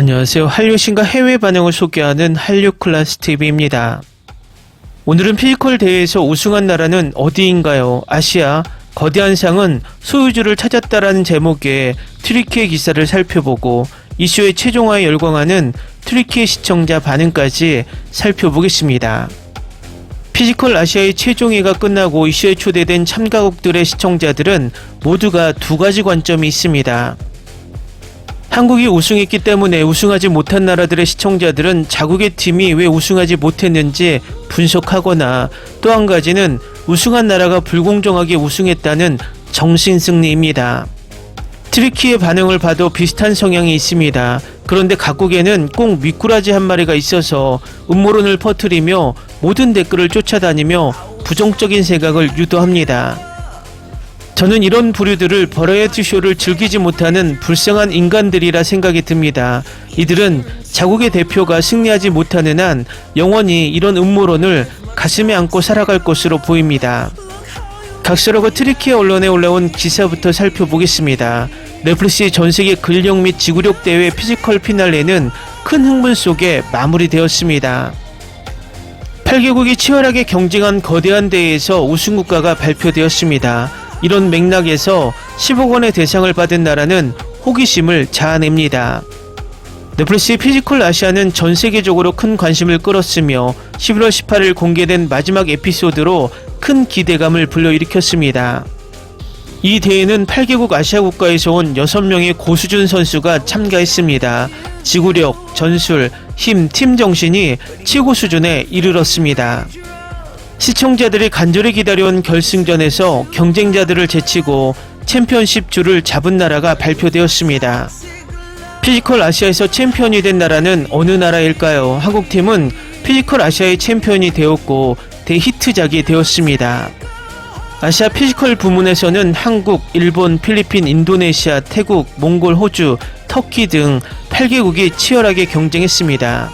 안녕하세요. 한류신과 해외 반응을 소개하는 한류클래스TV입니다. 오늘은 피지컬 대회에서 우승한 나라는 어디인가요? 아시아. 거대한 상은 소유주를 찾았다라는 제목의 트리키의 기사를 살펴보고 이슈의 최종화에 열광하는 트리키의 시청자 반응까지 살펴보겠습니다. 피지컬 아시아의 최종회가 끝나고 이슈에 초대된 참가국들의 시청자들은 모두가 두 가지 관점이 있습니다. 한국이 우승했기 때문에 우승하지 못한 나라들의 시청자들은 자국의 팀이 왜 우승하지 못했는지 분석하거나, 또 한 가지는 우승한 나라가 불공정하게 우승했다는 정신승리입니다. 트리키의 반응을 봐도 비슷한 성향이 있습니다. 그런데 각국에는 꼭 미꾸라지 한 마리가 있어서 음모론을 퍼뜨리며 모든 댓글을 쫓아다니며 부정적인 생각을 유도합니다. 저는 이런 부류들을 버라이어티 쇼를 즐기지 못하는 불쌍한 인간들이라 생각이 듭니다. 이들은 자국의 대표가 승리하지 못하는 한 영원히 이런 음모론을 가슴에 안고 살아갈 것으로 보입니다. 각설하고 트리키 언론에 올라온 기사부터 살펴보겠습니다. 넷플릭스의 전세계 근력 및 지구력 대회 피지컬 피날레는 큰 흥분 속에 마무리되었습니다. 8개국이 치열하게 경쟁한 거대한 대회에서 우승국가가 발표되었습니다. 이런 맥락에서 10억 원의 대상을 받은 나라는 호기심을 자아냅니다. 넷플릭스의 피지컬 아시아는 전 세계적으로 큰 관심을 끌었으며 11월 18일 공개된 마지막 에피소드로 큰 기대감을 불러일으켰습니다. 이 대회는 8개국 아시아 국가에서 온 6명의 고수준 선수가 참가했습니다. 지구력, 전술, 힘, 팀 정신이 최고 수준에 이르렀습니다. 시청자들이 간절히 기다려온 결승전에서 경쟁자들을 제치고 챔피언십 줄을 잡은 나라가 발표되었습니다. 피지컬 아시아에서 챔피언이 된 나라는 어느 나라일까요? 한국팀은 피지컬 아시아의 챔피언이 되었고 대히트작이 되었습니다. 아시아 피지컬 부문에서는 한국, 일본, 필리핀, 인도네시아, 태국, 몽골, 호주, 터키 등 8개국이 치열하게 경쟁했습니다.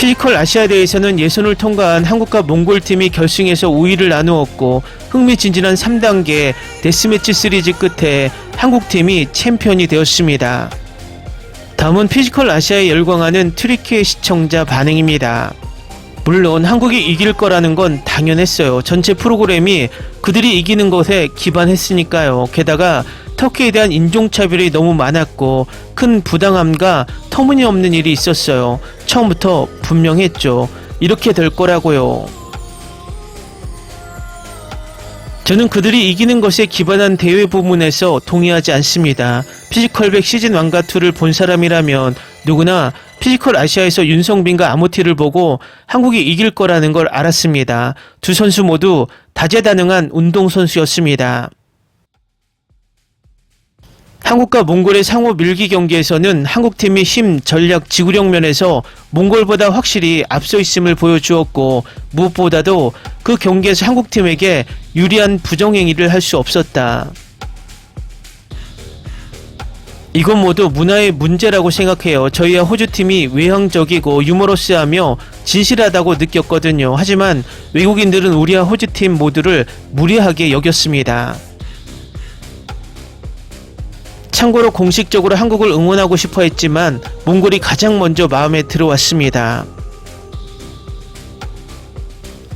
피지컬 아시아 대회에서는 예선을 통과한 한국과 몽골팀이 결승에서 우위를 나누었고 흥미진진한 3단계 데스매치 시리즈 끝에 한국팀이 챔피언이 되었습니다. 다음은 피지컬 아시아에 열광하는 트리키의 시청자 반응입니다. 물론 한국이 이길 거라는 건 당연했어요. 전체 프로그램이 그들이 이기는 것에 기반했으니까요. 게다가 터키에 대한 인종차별이 너무 많았고 큰 부당함과 터무니없는 일이 있었어요. 처음부터 분명했죠. 이렇게 될 거라고요. 저는 그들이 이기는 것에 기반한 대회 부문에서 동의하지 않습니다. 피지컬백 시즌 1과 2를 본 사람이라면 누구나 피지컬 아시아에서 윤성빈과 아모티를 보고 한국이 이길 거라는 걸 알았습니다. 두 선수 모두 다재다능한 운동선수였습니다. 한국과 몽골의 상호 밀기 경기에서는 한국팀이 힘, 전략, 지구력 면에서 몽골보다 확실히 앞서 있음을 보여주었고 무엇보다도 그 경기에서 한국팀에게 유리한 부정행위를 할 수 없었다. 이건 모두 문화의 문제라고 생각해요. 저희와 호주팀이 외향적이고 유머러스하며 진실하다고 느꼈거든요. 하지만 외국인들은 우리와 호주팀 모두를 무례하게 여겼습니다. 참고로 공식적으로 한국을 응원하고 싶어 했지만 몽골이 가장 먼저 마음에 들어왔습니다.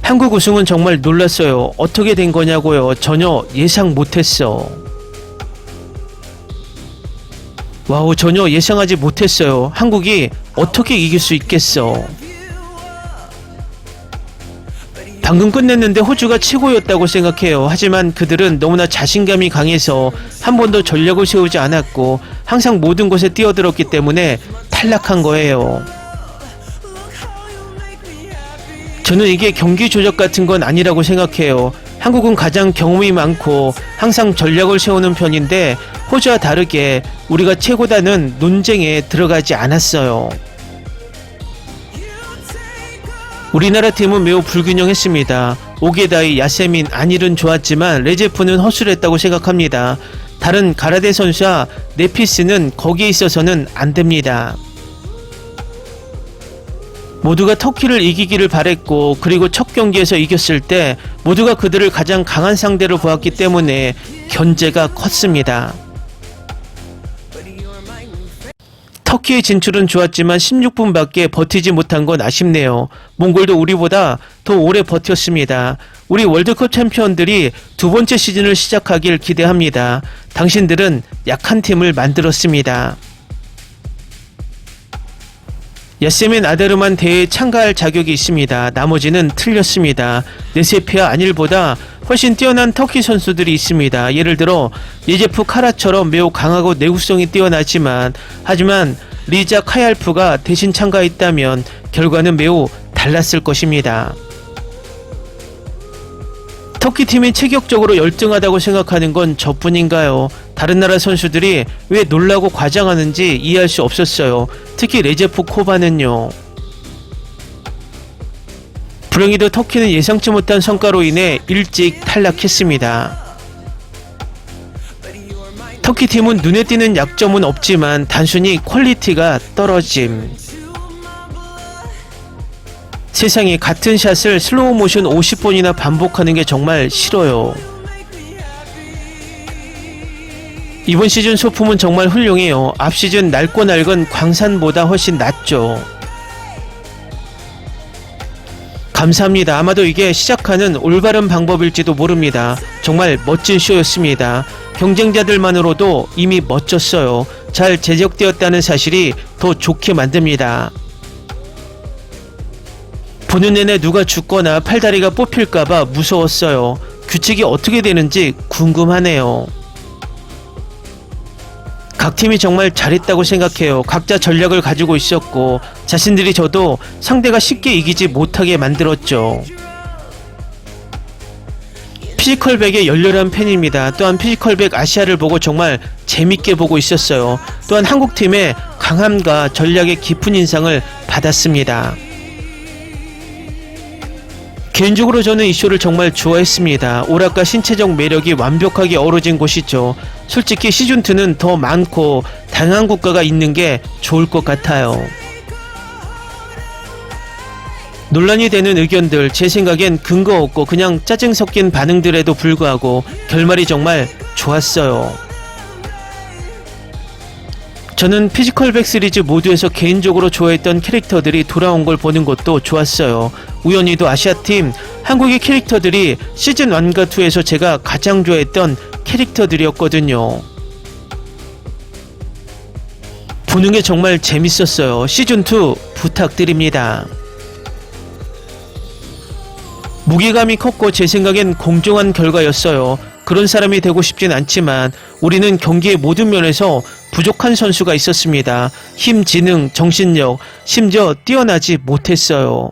한국 우승은 정말 놀랐어요. 어떻게 된 거냐고요. 전혀 예상 못했어. 와우, 전혀 예상하지 못했어요. 한국이 어떻게 이길 수 있겠어. 방금 끝냈는데 호주가 최고였다고 생각해요. 하지만 그들은 너무나 자신감이 강해서 한 번도 전략을 세우지 않았고 항상 모든 곳에 뛰어들었기 때문에 탈락한 거예요. 저는 이게 경기 조작 같은 건 아니라고 생각해요. 한국은 가장 경험이 많고 항상 전략을 세우는 편인데 호주와 다르게 우리가 최고다는 논쟁에 들어가지 않았어요. 우리나라 팀은 매우 불균형했습니다. 오게다이, 야세민, 안일은 좋았지만 레제프는 허술했다고 생각합니다. 다른 가라데 선수와 네피스는 거기에 있어서는 안됩니다. 모두가 터키를 이기기를 바랬고 그리고 첫 경기에서 이겼을 때 모두가 그들을 가장 강한 상대로 보았기 때문에 견제가 컸습니다. 터키의 진출은 좋았지만 16분밖에 버티지 못한 건 아쉽네요. 몽골도 우리보다 더 오래 버텼습니다. 우리 월드컵 챔피언들이 두 번째 시즌을 시작하길 기대합니다. 당신들은 약한 팀을 만들었습니다. 야세민 아데르만 대회에 참가할 자격이 있습니다. 나머지는 틀렸습니다. 네세피아 안일보다 훨씬 뛰어난 터키 선수들이 있습니다. 예를 들어 예제프 카라처럼 매우 강하고 내구성이 뛰어나지만 하지만 리자 카얄프가 대신 참가했다면 결과는 매우 달랐을 것입니다. 터키 팀이 체격적으로 열등하다고 생각하는 건 저뿐인가요? 다른 나라 선수들이 왜 놀라고 과장하는지 이해할 수 없었어요. 특히 레제프 코바는요. 불행히도 터키는 예상치 못한 성과로 인해 일찍 탈락했습니다. 터키 팀은 눈에 띄는 약점은 없지만 단순히 퀄리티가 떨어짐. 세상에 같은 샷을 슬로우 모션 50번이나 반복하는 게 정말 싫어요. 이번 시즌 소품은 정말 훌륭해요. 앞 시즌 낡고 낡은 광산보다 훨씬 낫죠. 감사합니다. 아마도 이게 시작하는 올바른 방법일지도 모릅니다. 정말 멋진 쇼였습니다. 경쟁자들만으로도 이미 멋졌어요. 잘 제작되었다는 사실이 더 좋게 만듭니다. 보는 내내 누가 죽거나 팔다리가 뽑힐까봐 무서웠어요. 규칙이 어떻게 되는지 궁금하네요. 각 팀이 정말 잘했다고 생각해요. 각자 전략을 가지고 있었고 자신들이 저도 상대가 쉽게 이기지 못하게 만들었죠. 피지컬백의 열렬한 팬입니다. 또한 피지컬백 아시아를 보고 정말 재밌게 보고 있었어요. 또한 한국팀의 강함과 전략의 깊은 인상을 받았습니다. 개인적으로 저는 이 쇼를 정말 좋아했습니다. 오락과 신체적 매력이 완벽하게 어우러진 곳이죠. 솔직히 시즌2는 더 많고 다양한 국가가 있는 게 좋을 것 같아요. 논란이 되는 의견들, 제 생각엔 근거 없고 그냥 짜증 섞인 반응들에도 불구하고 결말이 정말 좋았어요. 저는 피지컬백 시리즈 모두에서 개인적으로 좋아했던 캐릭터들이 돌아온 걸 보는 것도 좋았어요. 우연히도 아시아팀 한국의 캐릭터들이 시즌 1과 2에서 제가 가장 좋아했던 캐릭터들이었거든요. 보는 게 정말 재밌었어요. 시즌2 부탁드립니다. 무게감이 컸고 제 생각엔 공정한 결과였어요. 그런 사람이 되고 싶진 않지만 우리는 경기의 모든 면에서 부족한 선수가 있었습니다. 힘, 지능, 정신력, 심지어 뛰어나지 못했어요.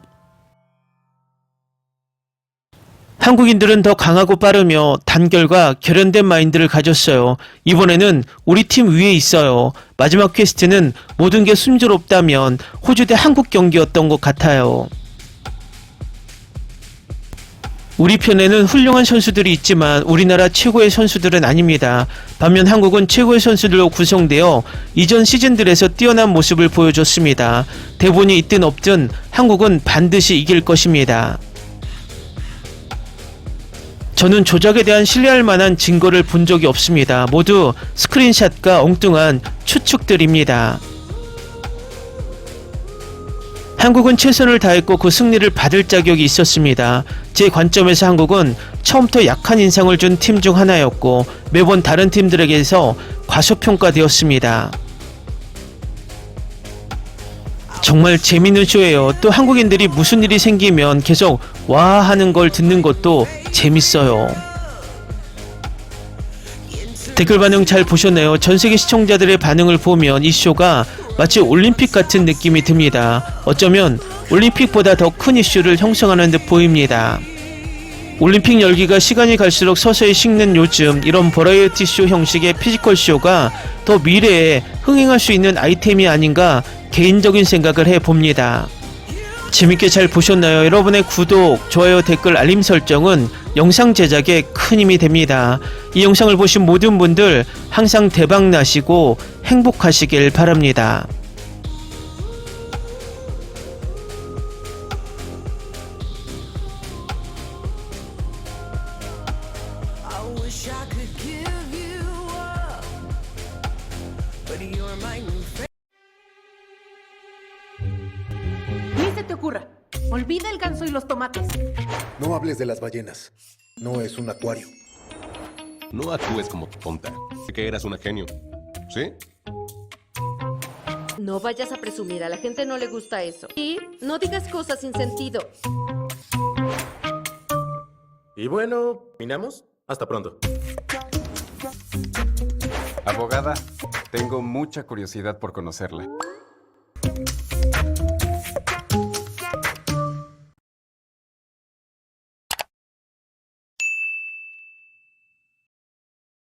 한국인들은 더 강하고 빠르며 단결과 결연된 마인드를 가졌어요. 이번에는 우리 팀 위에 있어요. 마지막 퀘스트는 모든 게 순조롭다면 호주 대 한국 경기였던 것 같아요. 우리 편에는 훌륭한 선수들이 있지만 우리나라 최고의 선수들은 아닙니다. 반면 한국은 최고의 선수들로 구성되어 이전 시즌들에서 뛰어난 모습을 보여줬습니다. 대본이 있든 없든 한국은 반드시 이길 것입니다. 저는 조작에 대한 신뢰할 만한 증거를 본 적이 없습니다. 모두 스크린샷과 엉뚱한 추측들입니다. 한국은 최선을 다했고 그 승리를 받을 자격이 있었습니다. 제 관점에서 한국은 처음부터 약한 인상을 준 팀 중 하나였고 매번 다른 팀들에게서 과소평가되었습니다. 정말 재밌는 쇼예요. 또 한국인들이 무슨 일이 생기면 계속 와 하는 걸 듣는 것도 재밌어요. 댓글 반응 잘 보셨나요? 전세계 시청자들의 반응을 보면 이 쇼가 마치 올림픽 같은 느낌이 듭니다. 어쩌면 올림픽보다 더 큰 이슈를 형성하는 듯 보입니다. 올림픽 열기가 시간이 갈수록 서서히 식는 요즘 이런 버라이어티 쇼 형식의 피지컬 쇼가 더 미래에 흥행할 수 있는 아이템이 아닌가 개인적인 생각을 해봅니다. 재밌게 잘 보셨나요? 여러분의 구독, 좋아요, 댓글, 알림 설정은 영상 제작에 큰 힘이 됩니다. 이 영상을 보신 모든 분들 항상 대박 나시고 행복하시길 바랍니다. Olvida el ganso y los tomates. No hables de las ballenas. No es un acuario. No actúes como tonta. Que eras una genio. ¿Sí? No vayas a presumir, a la gente no le gusta eso. Y no digas cosas sin sentido. Y bueno, ¿terminamos? Hasta pronto. Abogada, tengo mucha curiosidad por conocerla.